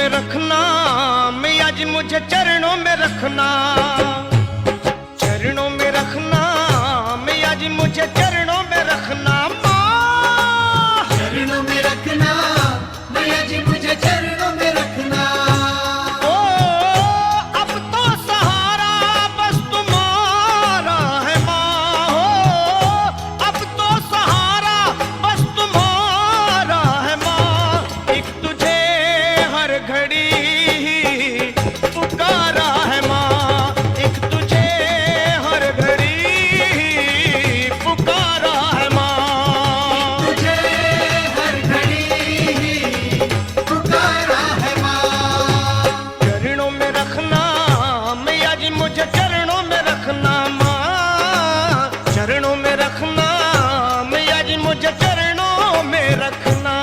में रखना मैया जी, मुझे चरणों में रखना, चरणों में रखना मैया जी, मुझे चरणों में रखना। माँ चरणों में रखना मैया जी, मुझे चरणों में रखना। ओ अब तो सहारा बस तुम्हारा है माँ, हो अब तो सहारा बस तुम्हारा है माँ। एक तुझे हर घड़ी पुकारा है माँ, एक तुझे हर घड़ी पुकारा है माँ। तुझे हर घड़ी पुकारा है माँ। चरणों में रखना मैया जी, मुझे चरणों में रखना माँ, चरणों में रखना मैया जी, मुझे चरणों में रखना।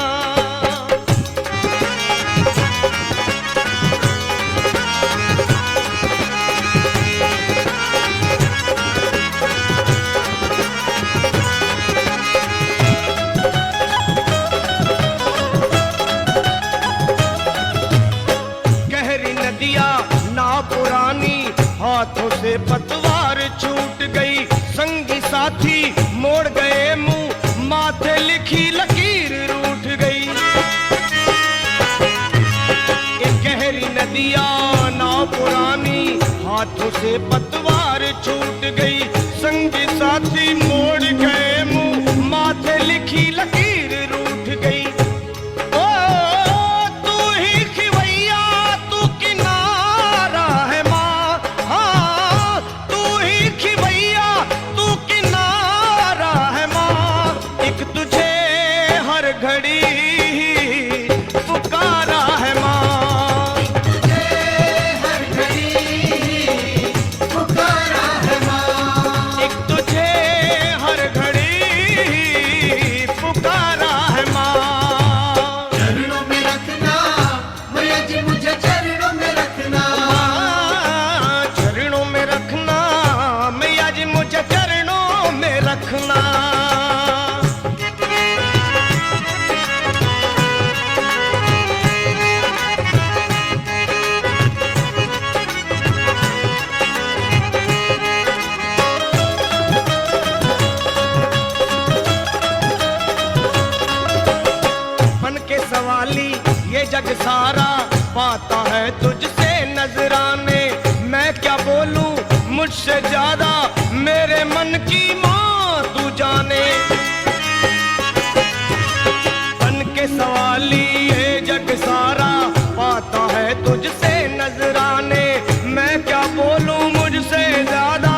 गहरी नदिया ना पुरानी, हाथों से पतवार छूट गई, संगी साथी मोड़ गए मुंह, माथे लिखी लकीर रूठ गई। एक गहरी नदिया ना पुरानी, हाथों से पतवार छूट गई, संगी साथी मोड़ गए मुंह, माथे लिखी लकीर रूठ गई। ओ तू ही खिवैया तू किनारा है माँ, हाँ तू ही खिवैया तू किनारा है माँ। एक तुझे हर घड़ी पुकारा है माँ, तुझे हर घड़ी पुकारा है माँ। एक तुझे हर घड़ी पुकारा है माँ। चरणों में रखना मैया जी, मुझे चरणों में रखना। चरणों में रखना मैया जी, मुझे चरणों में रखना। बन के सवाली ये जग सारा पाता है तुझसे नजराने, मैं क्या बोलूं मुझसे ज्यादा मेरे मन की माँ तू जाने। बन के सवाली ये जग सारा पाता है तुझसे नजराने, मैं क्या बोलूं मुझसे ज्यादा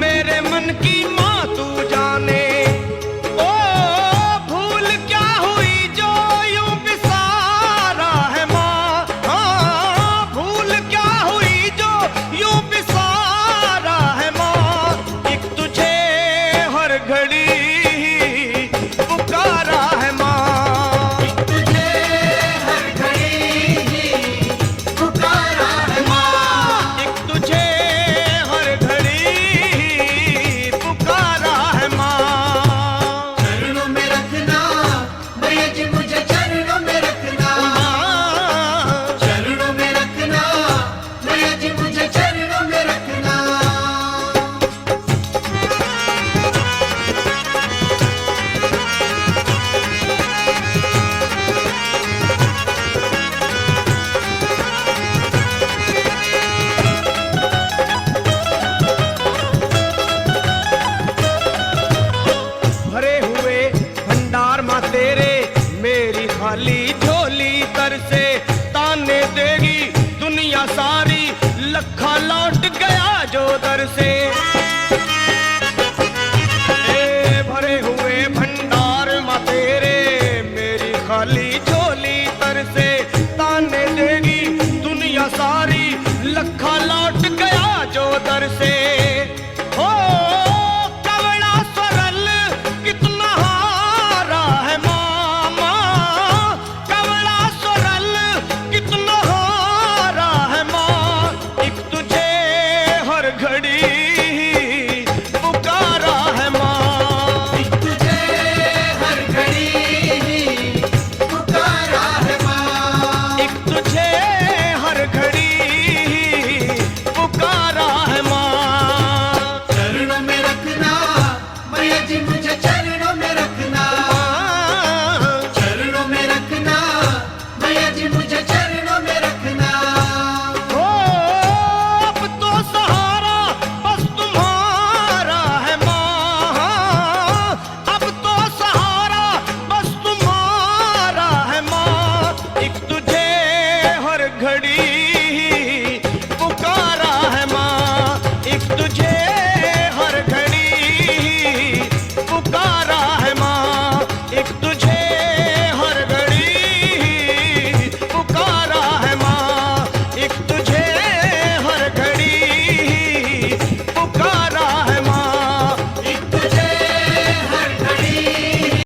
मेरे मन की माँ तू जाने। ओ भूल क्या हुई जो यूं बिसारा है माँ, हाँ भूल क्या हुई जो यूं बिसारा है माँ। एक तुझे हर घड़ी पुकारा है माँ, तुझे हर घड़ी पुकारा हर घड़ी